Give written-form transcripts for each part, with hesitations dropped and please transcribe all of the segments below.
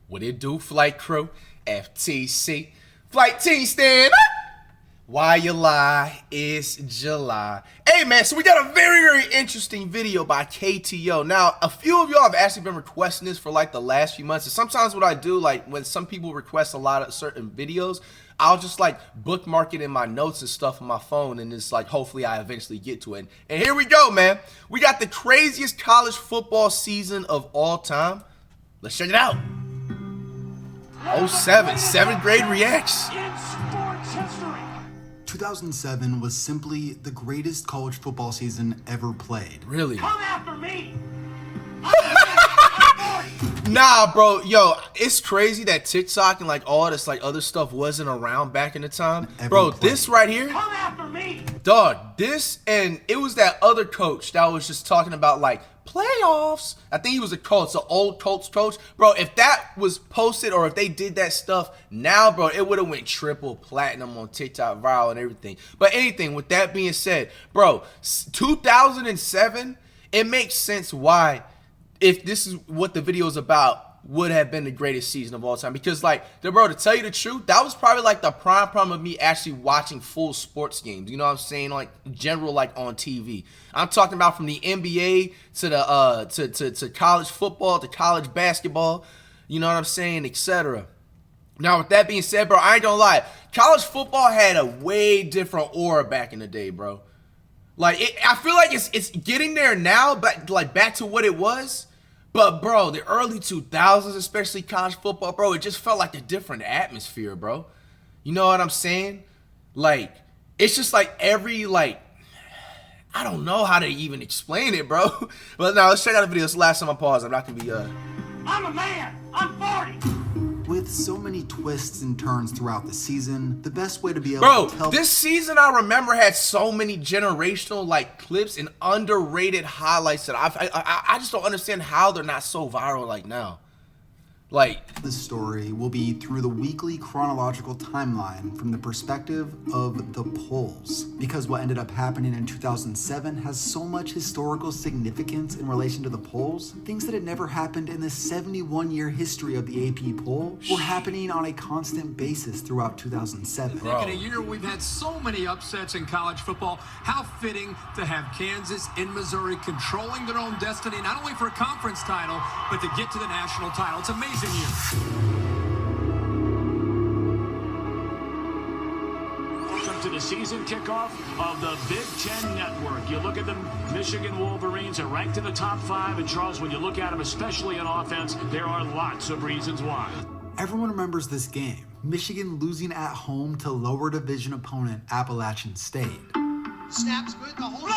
What it do, flight crew? FTC. Flight team stand up. Why you lie? It's July. Hey man, so we got a very interesting video by KTO. Now, a few of y'all have actually been requesting this for like the last few months. And sometimes what I do, like when some people request a lot of certain videos, I'll just like bookmark it in my notes and stuff on my phone, and it's like hopefully I eventually get to it. And here we go, man. We got the craziest college football season of all time. Let's check it out. 07, 7th grade reacts. 2007 was simply the greatest college football season ever played. Really? Come after me! Nah, bro, yo, it's crazy that TikTok and like all this like other stuff wasn't around back in the time. Bro, this right here, Come after me! dog, this, and it was that other coach that was just talking about like playoffs. I think he was a coach, the old Colts coach. Bro, if that was posted or if they did that stuff now, bro, it would have went triple platinum on TikTok, viral and everything. But anything, with that being said, bro, 2007, it makes sense why, if this is what the video is about, would have been the greatest season of all time. Because like, bro, to tell you the truth, that was probably like the prime of me actually watching full sports games. You know what I'm saying? Like general, like on TV. I'm talking about from the NBA to the to college football, to college basketball, you know what I'm saying, etc. Now with that being said, bro, I ain't gonna lie, college football had a way different aura back in the day, bro. Like I feel like it's getting there now, but like back to what it was. But bro, the early 2000s, especially college football, bro, it just felt like a different atmosphere, bro. You know what I'm saying? Like, it's just like every, like, I don't know how to even explain it, bro. But now let's check out the video. It's the last time I pause. I'm not gonna be I'm a man! I'm 40! With so many twists and turns throughout the season, the best way to be able Bro, to tell this season I remember had so many generational like clips and underrated highlights that I just don't understand how they're not so viral like now. Like, this story will be through the weekly chronological timeline from the perspective of the polls, because what ended up happening in 2007 has so much historical significance in relation to the polls. Things that had never happened in the 71-year history of the AP poll were happening on a constant basis throughout 2007. Bro. In a year we've had so many upsets in college football, how fitting to have Kansas and Missouri controlling their own destiny, not only for a conference title, but to get to the national title. It's amazing. Welcome to the season kickoff of the Big Ten Network. You look at them, Michigan Wolverines are ranked in the top 5, and Charles, when you look at them, especially in offense, there are lots of reasons why. Everyone remembers this game, Michigan losing at home to lower division opponent Appalachian State. Snaps good, the whole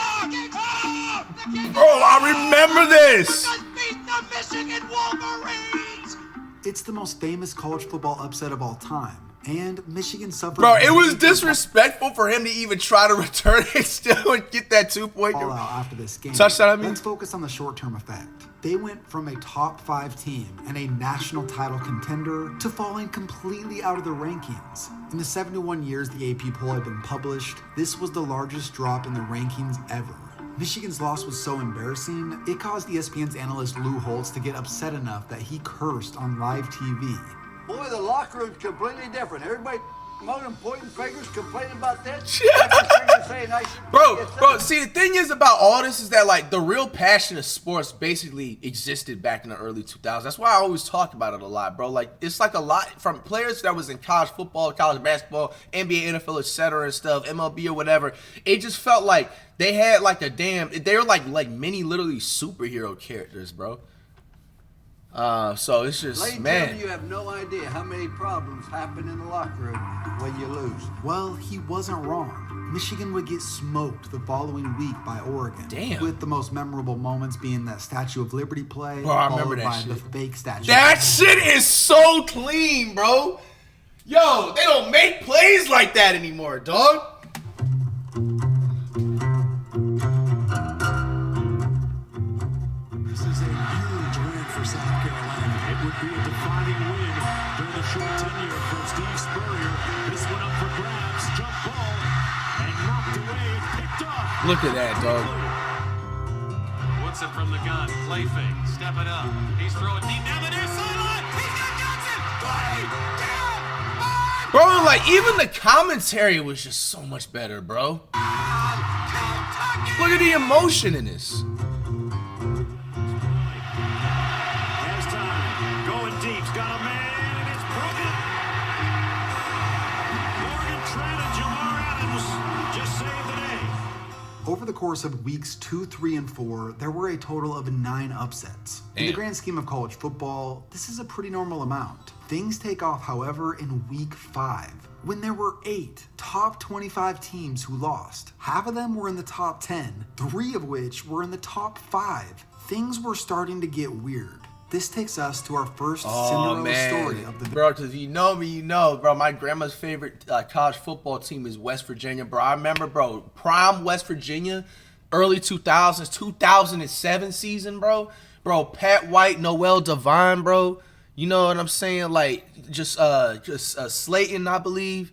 bro, I remember this. beat the Michigan Wolverines! It's the most famous college football upset of all time, and Michigan suffered. Bro, it was disrespectful for him to even try to return it still and get that 2-point all out after this game. Touchdown, I mean. Let's focus on the short-term effect. They went from a top 5 team and a national title contender to falling completely out of the rankings. In the 71 years the AP poll had been published, this was the largest drop in the rankings ever. Michigan's loss was so embarrassing, it caused ESPN's analyst Lou Holtz to get upset enough that he cursed on live TV. Boy, the locker room's completely different. Everybody moaning, pointing fingers, complaining about that. Bro, see, the thing is about all this is that, like, the real passion of sports basically existed back in the early 2000s. That's why I always talk about it a lot, bro. Like, it's like a lot from players that was in college football, college basketball, NBA, NFL, etc. and stuff, MLB or whatever. It just felt like they had, like, they were like mini, literally superhero characters, bro. So it's just, man. You have no idea how many problems happen in the locker room when you lose. Well, he wasn't wrong. Michigan would get smoked the following week by Oregon. Damn. With the most memorable moments being that Statue of Liberty play, bro, I remember that by shit. the fake statue. That shit is so clean, bro. Yo, they don't make plays like that anymore, dog. Be a defining win during the short tenure from Steve Spurrier. This one up for grabs, jump ball, and knocked away, picked off. Look at that, dog. Woodson from the gun, play fake, step it up. He's throwing deep down the near sideline. He's got Johnson. Bro, like, even the commentary was just so much better, bro. Look at the emotion in this. Has time. Going deep. Got a man, and it's broken. Morgan Trent and Jamar Adams just saved the day. Over the course of weeks 2, 3, and 4, there were a total of 9 upsets. In the grand scheme of college football, this is a pretty normal amount. Things take off, however, in week 5, when there were 8 top 25 teams who lost. Half of them were in the top 10, 3 of which were in the top 5. Things were starting to get weird. This takes us to our first Cinderella story of the... Bro, because you know me, you know, bro, my grandma's favorite college football team is West Virginia, bro. I remember, bro, prime West Virginia, early 2000s, 2007 season, bro. Bro, Pat White, Noel Devine, bro. You know what I'm saying? Like, just Slayton, I believe.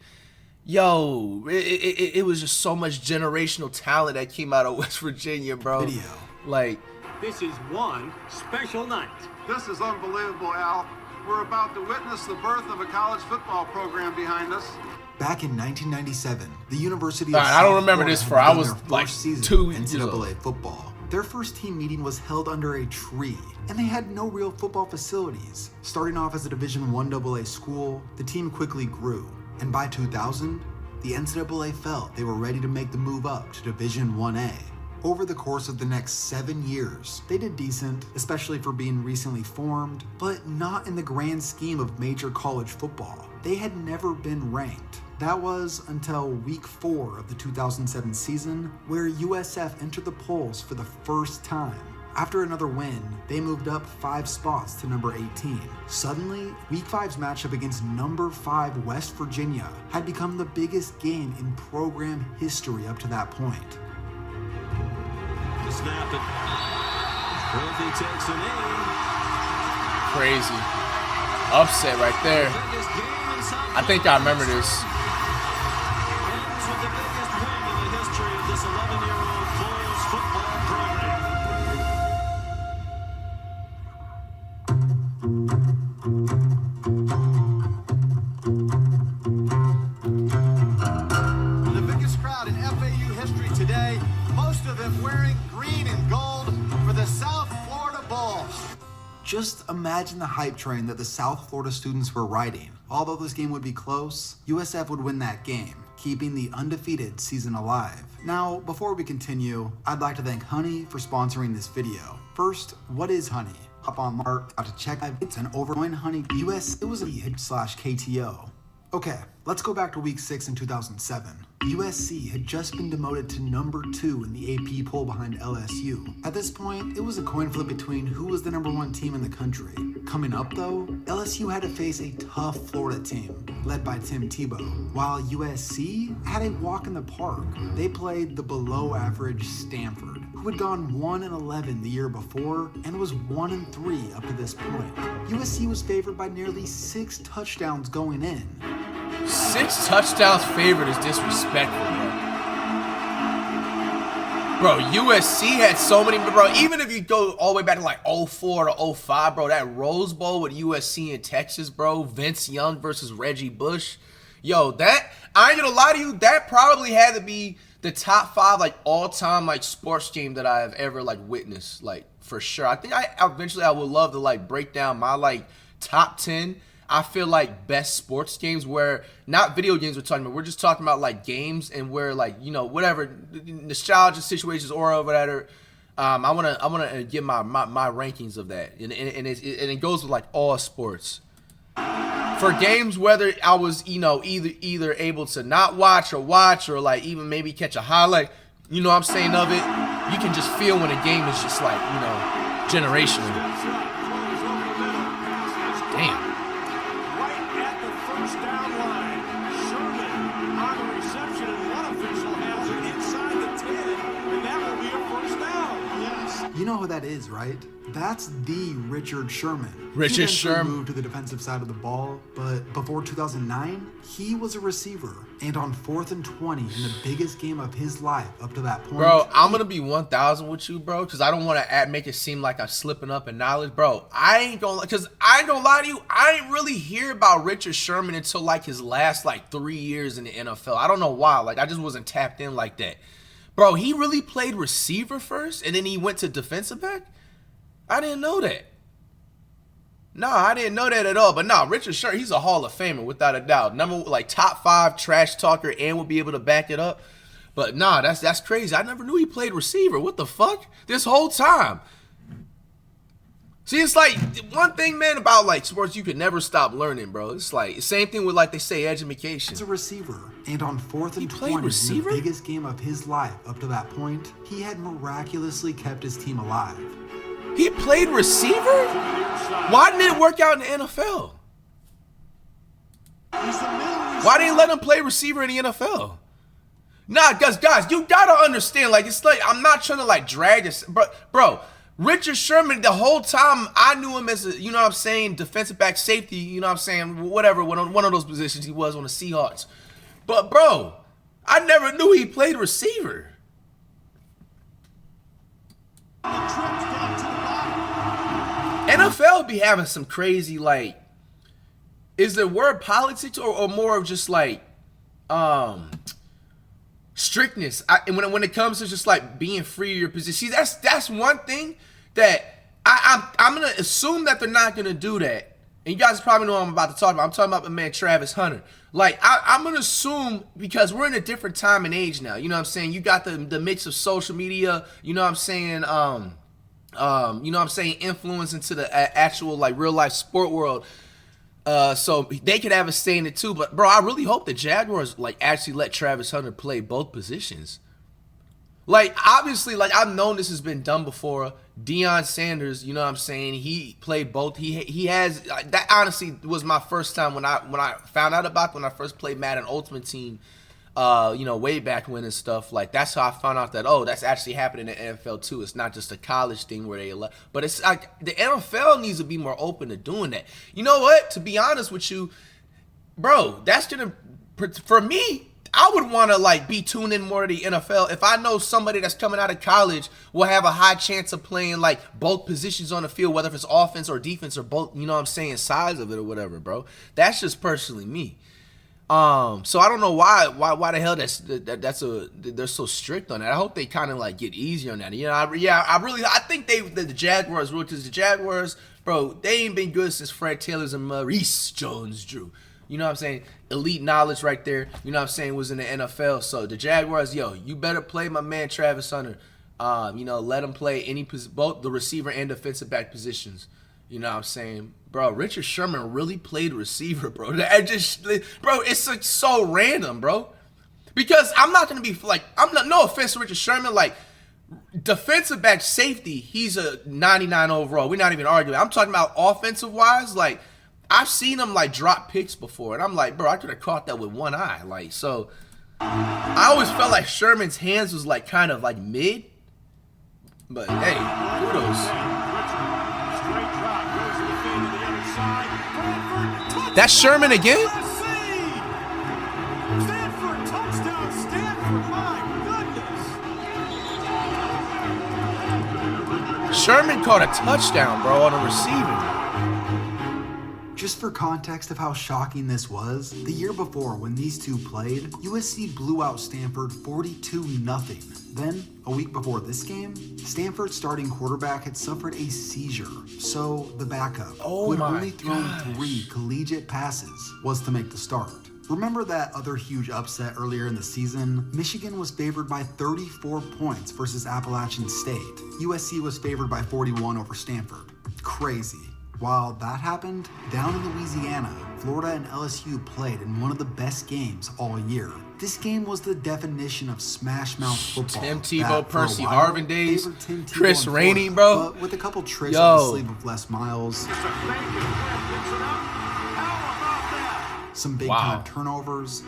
Yo, it was just so much generational talent that came out of West Virginia, bro. Video. Like, this is one special night. This is unbelievable, Al. We're about to witness the birth of a college football program behind us. Back in 1997, the University of I don't South remember Florida this had for I begun was their like first season 2 in years old. NCAA football. Their first team meeting was held under a tree, and they had no real football facilities. Starting off as a Division I AA school, the team quickly grew, and by 2000, the NCAA felt they were ready to make the move up to Division 1A. Over the course of the next 7 years, they did decent, especially for being recently formed, but not in the grand scheme of major college football. They had never been ranked. That was until week 4 of the 2007 season, where USF entered the polls for the first time. After another win, they moved up 5 spots to number 18. Suddenly, week 5's matchup against number 5 West Virginia had become the biggest game in program history up to that point. To snap it. Worthy takes an aim. crazy. Upset right there. I think I remember this. The biggest crowd in FAU history today, most of them wearing green and gold for the South Florida Bulls. Just imagine the hype train that the South Florida students were riding. Although this game would be close, USF would win that game, keeping the undefeated season alive. Now, before we continue, I'd like to thank Honey for sponsoring this video. First, what is Honey? Hop on Mark out to check out. It's an overjoin Honey US. It was a /KTO. Okay, let's go back to week 6 in 2007. USC had just been demoted to number 2 in the AP poll behind LSU. At this point, it was a coin flip between who was the number 1 team in the country. Coming up though, LSU had to face a tough Florida team, led by Tim Tebow, while USC had a walk in the park. They played the below average Stanford, who had gone 1-11 the year before and was 1-3 up to this point. USC was favored by nearly 6 touchdowns going in. 6 touchdowns favored is disrespectful, bro. USC had so many, bro. Even if you go all the way back to like 04 to 05, bro, that Rose Bowl with USC and Texas, bro, Vince Young versus Reggie Bush. Yo, that, I ain't gonna lie to you, that probably had to be the top 5 like all-time like sports game that I have ever like witnessed, like for sure. I think eventually I would love to like break down my like top 10. I feel like best sports games, where not video games we're talking about, we're just talking about like games, and where like, you know, whatever nostalgia situations or whatever. I wanna give my rankings of that, and it goes with like all sports. For games, whether I was, you know, either able to not watch or like even maybe catch a highlight, you know what I'm saying, of it, you can just feel when a game is just like, you know, generational. Damn. You know know who that is, right? That's the Richard Sherman. Richard Sherman moved to the defensive side of the ball, but before 2009, he was a receiver. And on 4th and 20 in the biggest game of his life up to that point. Bro, I'm going to be 1,000 with you, bro, because I don't want to make it seem like I'm slipping up in knowledge. Bro, I ain't going to lie to you. I ain't really hear about Richard Sherman until like his last like 3 years in the NFL. I don't know why. Like, I just wasn't tapped in like that. Bro, he really played receiver first, and then he went to defensive back? I didn't know that. No, I didn't know that at all. But no, Richard Sherman, he's a Hall of Famer without a doubt. Like top 5 trash talker and will be able to back it up. But nah, that's crazy. I never knew he played receiver. What the fuck? This whole time. See, it's like one thing, man, about like sports you could never stop learning, bro. It's like same thing with like they say education. He's a receiver, and on 4th and 20 in the biggest game of his life up to that point, he had miraculously kept his team alive. He played receiver? Why didn't it work out in the NFL? Why didn't you let him play receiver in the NFL? Nah, guys, you gotta understand. Like, it's like I'm not trying to like drag this, bro. Richard Sherman, the whole time I knew him as a, you know what I'm saying, defensive back, safety, you know what I'm saying, whatever, one of those positions he was on the Seahawks. But bro, I never knew he played receiver. NFL be having some crazy, like, is the word politics or more of just like strictness? When it comes to just like being free of your position, see, that's one thing that I'm gonna assume that they're not gonna do that. And you guys probably know what I'm about to talk about. I'm talking about my man Travis Hunter. Like, I'm gonna assume, because we're in a different time and age now. You know what I'm saying? You got the mix of social media. You know what I'm saying? You know what I'm saying, influence into the actual like real life sport world. So they could have a say in it too. But bro, I really hope the Jaguars like actually let Travis Hunter play both positions. Like, obviously, like I've known this has been done before. Deion Sanders, you know what I'm saying, he played both. He has that. Honestly was my first time when I found out about when I first played Madden Ultimate Team. You know, way back when and stuff. Like, that's how I found out that, oh, that's actually happening in the NFL too. It's not just a college thing where they but it's like the NFL needs to be more open to doing that. You know what? To be honest with you, bro, that's gonna, for me, I would want to like be tuned in more to the NFL if I know somebody that's coming out of college will have a high chance of playing like both positions on the field, whether if it's offense or defense or both, you know what I'm saying, size of it or whatever, bro. That's just personally me. So I don't know why the hell they're so strict on that. I hope they kind of like get easier on that. You know, I think the Jaguars will, because the Jaguars, bro, they ain't been good since Fred Taylor's and Maurice Jones-Drew. You know what I'm saying? Elite knowledge right there. You know what I'm saying? Was in the NFL. So the Jaguars, yo, you better play my man Travis Hunter. You know, let him play both the receiver and defensive back positions. You know what I'm saying? Bro, Richard Sherman really played receiver, bro. Bro, it's like so random, bro. Because I'm not going to be like, no offense to Richard Sherman, like, defensive back safety, he's a 99 overall. We're not even arguing. I'm talking about offensive-wise, like, I've seen him, like, drop picks before. And I'm like, bro, I could have caught that with one eye. Like, so, I always felt like Sherman's hands was, like, kind of, like, mid. But, hey, kudos. That's Sherman again? Stanford touchdown, Stanford, my goodness. Sherman caught a touchdown, bro, on a receiving. Just for context of how shocking this was, the year before when these two played, USC blew out Stanford 42-0. Then, a week before this game, Stanford's starting quarterback had suffered a seizure, so the backup, who had only thrown 3 collegiate passes, was to make the start. Remember that other huge upset earlier in the season? Michigan was favored by 34 points versus Appalachian State. USC was favored by 41 over Stanford. Crazy. While that happened, down in Louisiana, Florida and LSU played in one of the best games all year. This game was the definition of smash mouth football. Tim Tebow, Percy Harvin days, Chris Rainey, bro. But with a couple tricks up the sleeve of Les Miles, some big time turnovers,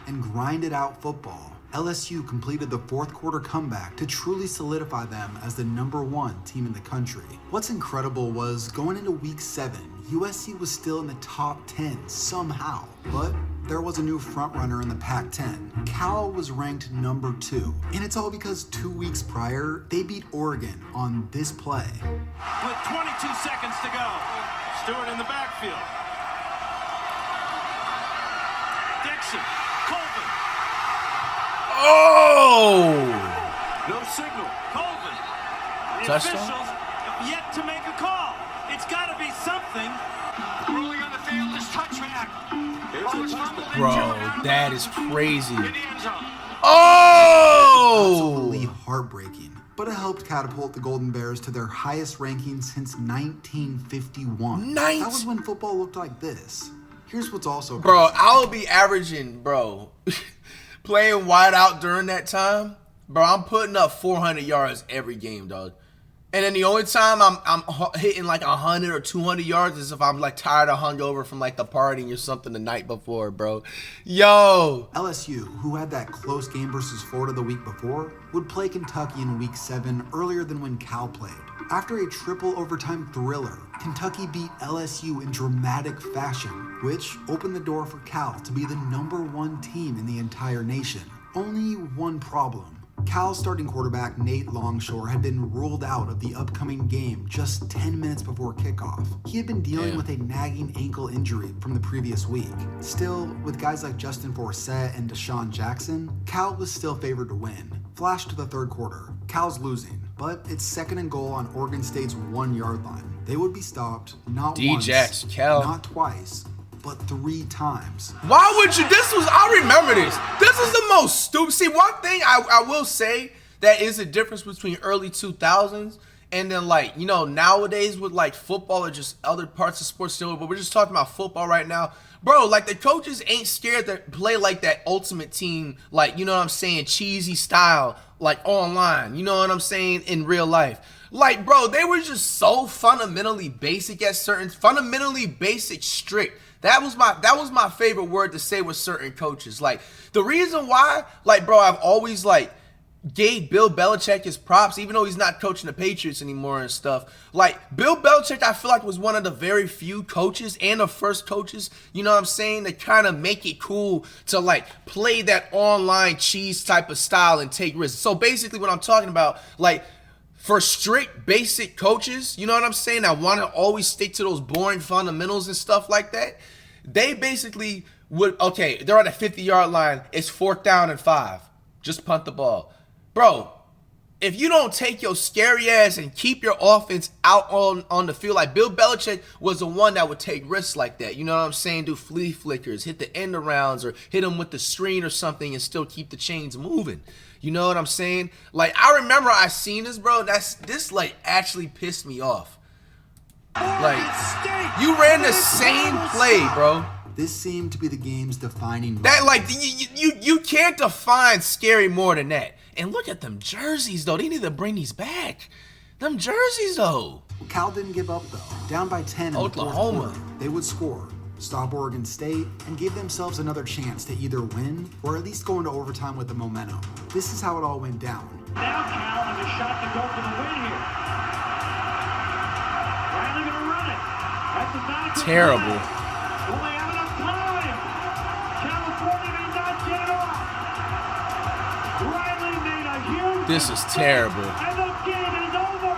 and grinded out football, LSU completed the fourth quarter comeback to truly solidify them as the #1 team in the country. What's incredible was going into week 7, USC was still in the top 10 somehow, but there was a new frontrunner in the Pac-10. Cal was ranked #2, and it's all because 2 weeks prior, they beat Oregon on this play. With 22 seconds to go, Stewart in the backfield. Dixon, Colvin. Oh! No signal. Colvin. The Touchdown? officials have yet to make a call. It's got to be something. Ruling on the field is touchback. Bro, that is crazy. In the end zone. Oh! Absolutely heartbreaking, but it helped catapult the Golden Bears to their highest ranking since 1951. That was when football looked like this. Here's what's also crazy. Bro, I'll be averaging, bro, playing wide out during that time. Bro, I'm putting up 400 yards every game, dog. And then the only time I'm hitting like 100 or 200 yards is if I'm like tired or hungover from like the partying or something the night before, bro. Yo. LSU, who had that close game versus Florida the week before, would play Kentucky in week 7 earlier than when Cal played. After a triple overtime thriller, Kentucky beat LSU in dramatic fashion, which opened the door for Cal to be the #1 team in the entire nation. Only one problem. Cal's starting quarterback Nate Longshore had been ruled out of the upcoming game just 10 minutes before kickoff. He had been dealing with a nagging ankle injury from the previous week. Still, with guys like Justin Forsett and Deshaun Jackson, Cal was still favored to win. Flash to the third quarter. Cal's losing, but it's 2nd and goal on Oregon State's 1-yard line. They would be stopped not once, not twice, but 3 times. Why would you? I remember this. This is the most stupid. See, one thing I will say that is a difference between early 2000s and then like, you know, nowadays with like football or just other parts of sports still, but we're just talking about football right now. Bro, like the coaches ain't scared to play like that ultimate team, like, you know what I'm saying, cheesy style, like online, you know what I'm saying, in real life. Like, bro, they were just so fundamentally basic fundamentally basic strict. That was my favorite word to say with certain coaches. Like, the reason why, like, bro, I've always, like, gave Bill Belichick his props, even though he's not coaching the Patriots anymore and stuff. Like, Bill Belichick, I feel like, was one of the very few coaches and the first coaches, you know what I'm saying, to kind of make it cool to, like, play that online cheese type of style and take risks. So, basically, what I'm talking about, like, for strict, basic coaches, you know what I'm saying, that want to always stick to those boring fundamentals and stuff like that, they basically would, okay, they're at a 50-yard line, it's 4th down and 5. Just punt the ball. Bro, if you don't take your scary ass and keep your offense out on the field, like Bill Belichick was the one that would take risks like that. You know what I'm saying? Do flea flickers, hit the end arounds, or hit them with the screen or something and still keep the chains moving. You know what I'm saying? Like, I remember I seen this, bro. This like actually pissed me off. Like, you ran the same play, bro. This seemed to be the game's defining moment. That, like, you can't define scary more than that. And look at them jerseys, though. They need to bring these back. Them jerseys, though. Cal didn't give up, though. Down by 10 in the fourth quarter, they would score, stop Oregon State, and give themselves another chance to either win or at least go into overtime with the momentum. This is how it all went down. Now Cal has a shot to go for the win here. Riley going to run it. That's a back. Terrible. Will they have enough time? California may not get it off. Riley made a huge This is terrible. and the game is over.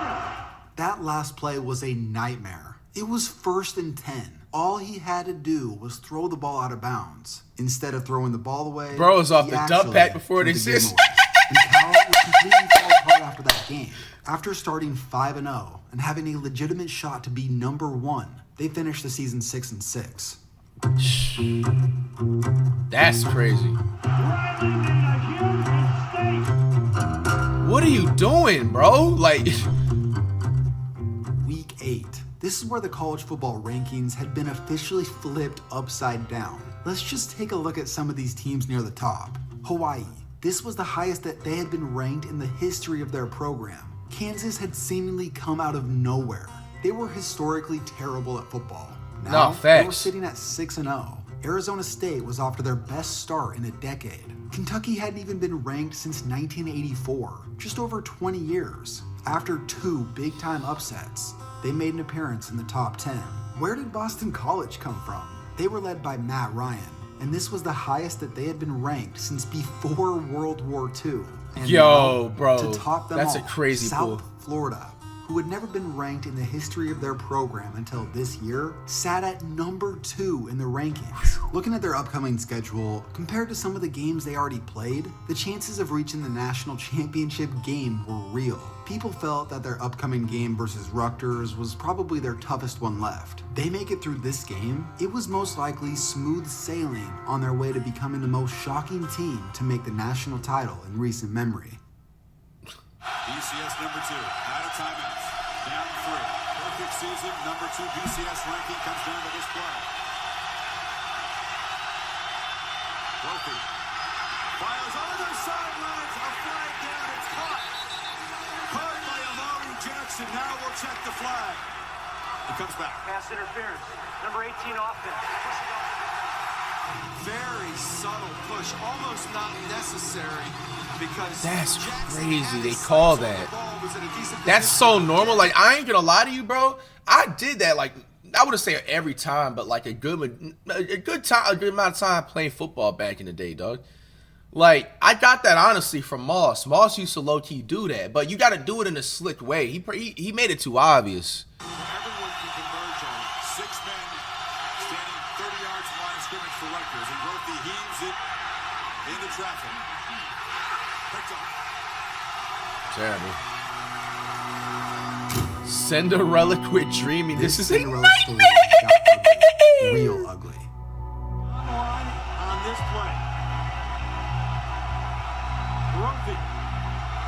That last play was a nightmare. It was 1st and 10. All he had to do was throw the ball out of bounds. Instead of throwing the ball away, Bro was off he the dump actually pack before threw they the game said. away. And Cal would completely fall apart after that game. After starting 5-0 and having a legitimate shot to be #1, they finished the season 6-6. That's crazy. Riley made a huge mistake. What are you doing, bro? Like, Week 8. This is where the college football rankings had been officially flipped upside down. Let's just take a look at some of these teams near the top. Hawaii. This was the highest that they had been ranked in the history of their program. Kansas had seemingly come out of nowhere. They were historically terrible at football. Now, No, they were facts. sitting at 6-0. Arizona State was off to their best start in a decade. Kentucky hadn't even been ranked since 1984, just over 20 years. After 2 big-time upsets, they made an appearance in the top 10. Where did Boston College come from? They were led by Matt Ryan, and this was the highest that they had been ranked since before World War II. And yo, now, bro, to top them that's all, a crazy South pull. Florida, who had never been ranked in the history of their program until this year, sat at number 2 in the rankings. Looking at their upcoming schedule, compared to some of the games they already played, the chances of reaching the national championship game were real. People felt that their upcoming game versus Rutgers was probably their toughest one left. They make it through this game, it was most likely smooth sailing on their way to becoming the most shocking team to make the national title in recent memory. BCS number 2, out of timeouts, down 3. Perfect season, number 2 BCS ranking comes down to this play. Brophy fires on the sidelines, a flag down, it's caught. Caught by Amari Jackson, now we'll check the flag. He comes back. Pass interference, number 18 offense. Very subtle push, almost not necessary. That's crazy. They call that. That's so normal. Like, I ain't gonna lie to you, bro. I did that. Like, I wouldn't say every time, but like a good amount of time playing football back in the day, dog. Like, I got that honestly from Moss. Moss used to low key do that, but you got to do it in a slick way. He made it too obvious. Everyone can converge on 6 men standing 30 yards from line of scrimmage for Rutgers, and Brophy heaves it into traffic. Terrible. Cinderella quit dreaming. This is a Cinderella story got ugly, real ugly. On this play, Brophy.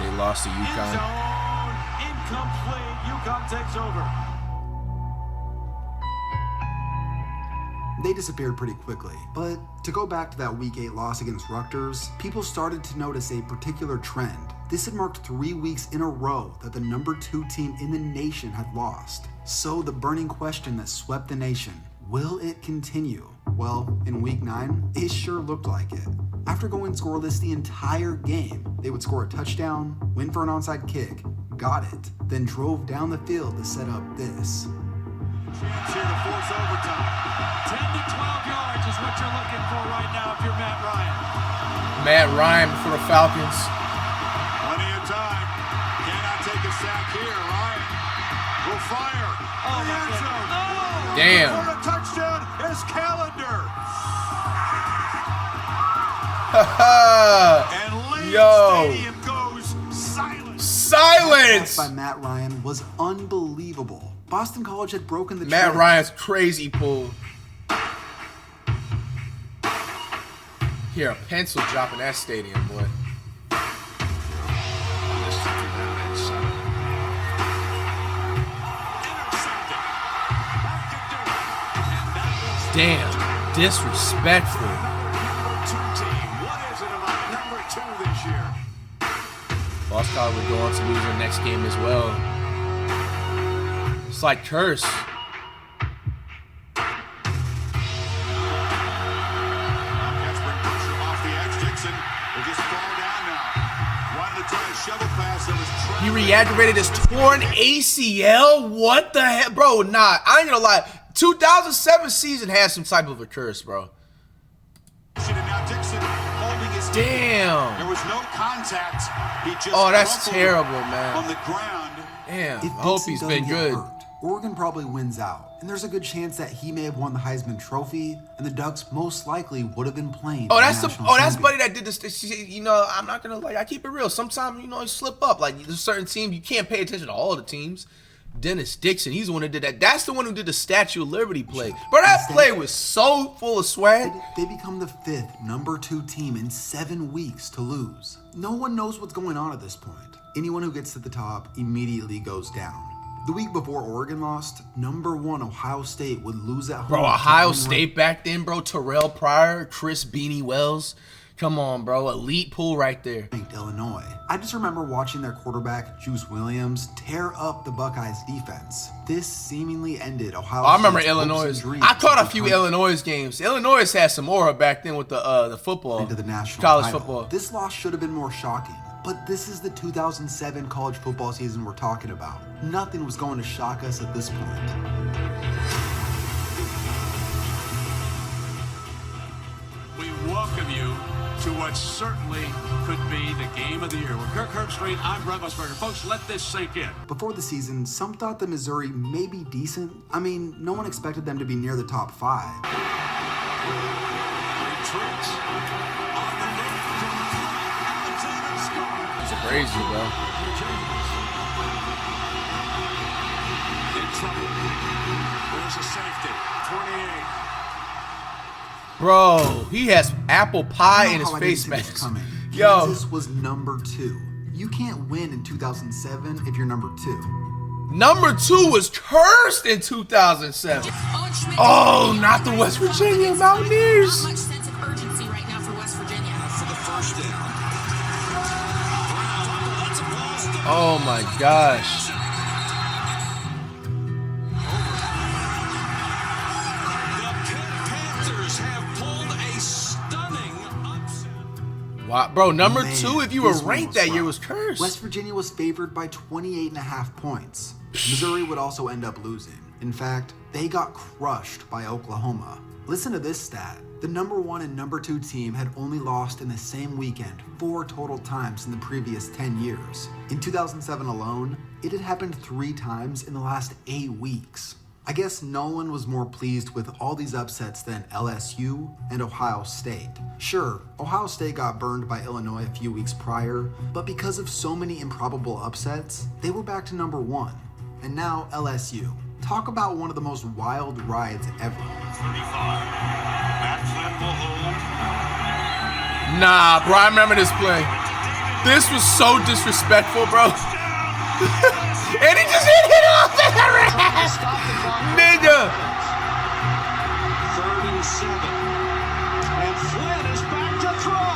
They lost to UConn. Zone, incomplete. UConn takes over. They disappeared pretty quickly, but to go back to that Week 8 loss against Rutgers, people started to notice a particular trend. This had marked 3 weeks in a row that the number 2 team in the nation had lost. So the burning question that swept the nation, will it continue? Well, in Week 9, it sure looked like it. After going scoreless the entire game, they would score a touchdown, win for an onside kick, got it, then drove down the field to set up this. Chance here to force overtime. 10 to 12 yards is what you're looking for right now if you're Matt Ryan. Matt Ryan for the Falcons. Plenty of time. Cannot take a sack here. Ryan will fire. Oh, my goodness. Oh! Damn. For a touchdown is Calendar. And Lane Stadium goes silent. Silence! That by Matt Ryan was unbelievable. Boston College had broken the Matt trend. Ryan's crazy pull. Hear a pencil drop in that stadium, boy. Damn, disrespectful. What is it about number 2 this year? Boston College would go on to lose their next game as well. It's like curse. He re-aggravated his torn ACL? What the heck? Bro, nah, I ain't gonna lie. 2007 season had some type of a curse, bro. Damn. There was no contact. He just oh, that's terrible, man. On the ground. Damn, If I hope Dixon he's doesn't been get good. hurt, Oregon probably wins out, and there's a good chance that he may have won the Heisman Trophy, and the Ducks most likely would have been playing. Oh, that's national buddy that did this. You know, I'm not gonna like. I keep it real. Sometimes you know you slip up. Like there's certain teams you can't pay attention to all the teams. Dennis Dixon, he's the one who did that. That's the one who did the Statue of Liberty play. Bro, that play was so full of swag. They become the 5th number 2 team in 7 weeks to lose. No one knows what's going on at this point. Anyone who gets to the top immediately goes down. The week before Oregon lost, number 1 Ohio State would lose at home. Bro, Ohio State back then, bro. Terrell Pryor, Chris Beanie Wells. Come on, bro. Elite pool right there. Illinois. I just remember watching their quarterback, Juice Williams, tear up the Buckeyes defense. This seemingly ended Ohio State's I remember hopes Illinois. and dreams I caught a of few returning Illinois games. Illinois had some aura back then with the football. into the national college title. football. This loss should have been more shocking, but this is the 2007 college football season we're talking about. Nothing was going to shock us at this point. We welcome you to what certainly could be the game of the year. With Kirk Herbstreit, I'm Brett Musburger. Folks, let this sink in. Before the season, some thought that Missouri may be decent. I mean, no one expected them to be near the top 5. Retreats on the move from Alexander Scott. It's crazy, bro. In trouble. There's a safety. 28. Bro, he has apple pie in his How I face didn't see this mask. coming. Yo. Kansas was number 2. You can't win in 2007 if you're number 2. Number 2 was cursed in 2007. Oh, not the West Virginia Mountaineers. Not much sense of urgency right now for West Virginia. For the first down. Oh my gosh. Wow, bro, number 2, if you were this one ranked that year, rough. was cursed. West Virginia was favored by 28.5 points. Missouri would also end up losing. In fact, they got crushed by Oklahoma. Listen to this stat. The number 1 and number 2 team had only lost in the same weekend 4 total times in the previous 10 years. In 2007 alone, it had happened 3 times in the last 8 weeks. I guess no one was more pleased with all these upsets than LSU and Ohio State. Sure, Ohio State got burned by Illinois a few weeks prior, but because of so many improbable upsets, they were back to number 1. And now LSU. Talk about one of the most wild rides ever. 35. Matt Flynn will hold. Nah, bro, I remember this play. This was so disrespectful, bro. And he just hit it off the nigga. 3rd and 7. And Flynn is back to throw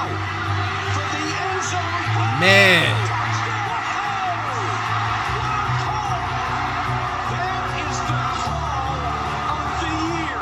for the end zone. Man. That is the call of the year.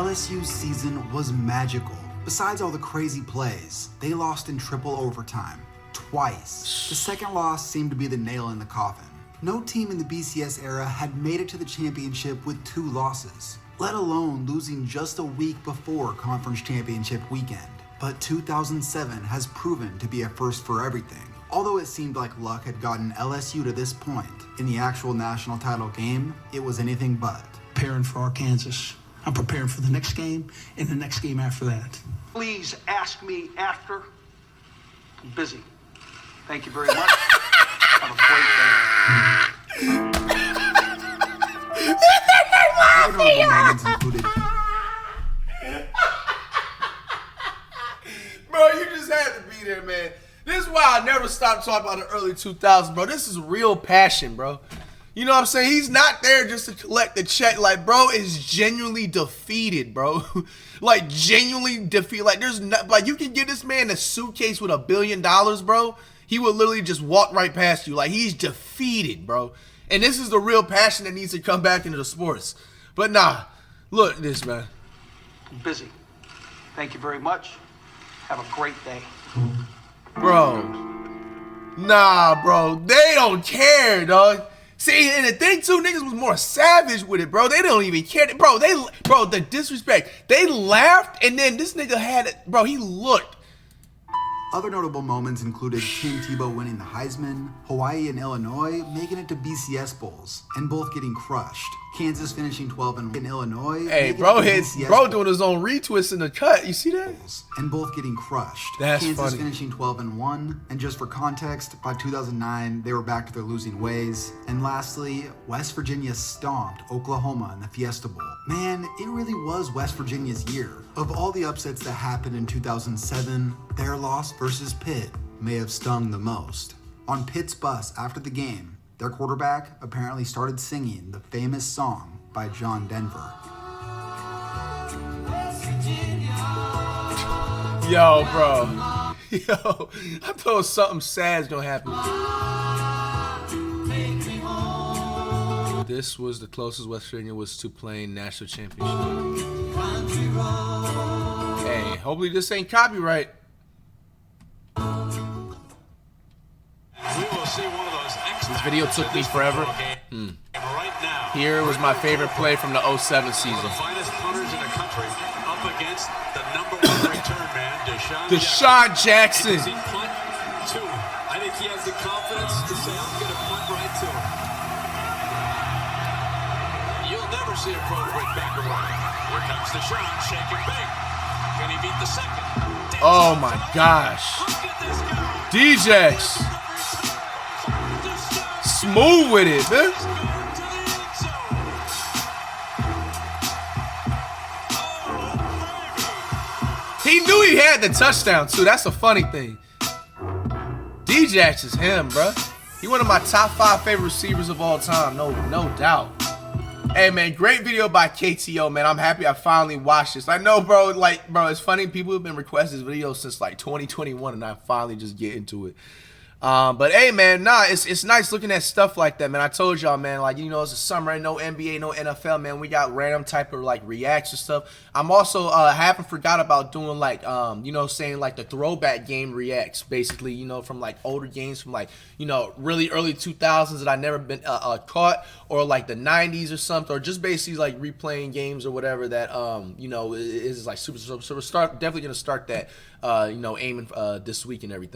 LSU's season was magical. Besides all the crazy plays, they lost in triple overtime. Twice. The second loss seemed to be the nail in the coffin. No team in the BCS era had made it to the championship with 2 losses, let alone losing just a week before conference championship weekend. But 2007 has proven to be a first for everything. Although it seemed like luck had gotten LSU to this point, in the actual national title game, it was anything but. Preparing for Arkansas. I'm preparing for the next game and the next game after that. Please ask me after. I'm busy. Thank you very much. Have a great day. Other notable moments included Bro, you just had to be there, man. This is why I never stopped talking about the early 2000s, bro. This is real passion, bro. You know what I'm saying? He's not there just to collect the check. Like, bro is genuinely defeated, bro. Like, genuinely defeated. Like, there's not, like, you can give this man a suitcase with $1 billion, bro. He will literally just walk right past you. Like, he's defeated, bro. And this is the real passion that needs to come back into the sports. But nah, look at this, man. I'm busy. Thank you very much. Have a great day. Bro. Nah, bro. They don't care, dog. See, and the thing too, niggas was more savage with it, bro. They don't even care. Bro, the disrespect. They laughed, and then this nigga had it. Bro, he looked. Other notable moments included Tim Tebow winning the Heisman, Hawaii and Illinois making it to BCS Bowls, and both getting crushed. Kansas finishing 12-1 in Illinois. Hey, bro, doing his own retwist in the cut. You see that? And both getting crushed. That's Kansas funny. finishing 12-1, and just for context, by 2009 they were back to their losing ways. And lastly, West Virginia stomped Oklahoma in the Fiesta Bowl. Man, it really was West Virginia's year. Of all the upsets that happened in 2007, their loss versus Pitt may have stung the most. On Pitt's bus after the game, their quarterback apparently started singing the famous song by John Denver. Yo, bro. Yo, I thought something sad's gonna happen. This was the closest West Virginia was to playing national championship. Hey, hopefully this ain't copyright. We will see one of those This video took me forever. right now. Here was my favorite play from the 07 season. The finest punters in the country up against the #1 return man, Deshaun Jackson. Does he punt to him? I think he has the confidence to say, I'm going to punt right to him. You'll never see a pro break back away. Here comes Deshaun, shake and bake. Can he beat the second? Oh my gosh. DJs. Smooth with it, man. He knew he had the touchdown too. That's a funny thing. DJs is him, bro. He one of my top 5 favorite receivers of all time. No doubt. Hey man, great video by KTO, man. I'm happy I finally watched this. I know, bro, it's funny. People have been requesting this video since like 2021, and I finally just get into it. But hey, man, nah, it's nice looking at stuff like that, man. I told y'all, man, like, you know, it's a summer, no NBA, no NFL, man. We got random type of like reacts and stuff. I'm also haven't forgot about doing like you know, saying like the throwback game reacts, basically, you know, from like older games from like, you know, really early 2000s that I never been caught, or like the 90s or something, or just basically like replaying games or whatever that you know is like super. So we're definitely gonna start that you know, aiming this week and everything.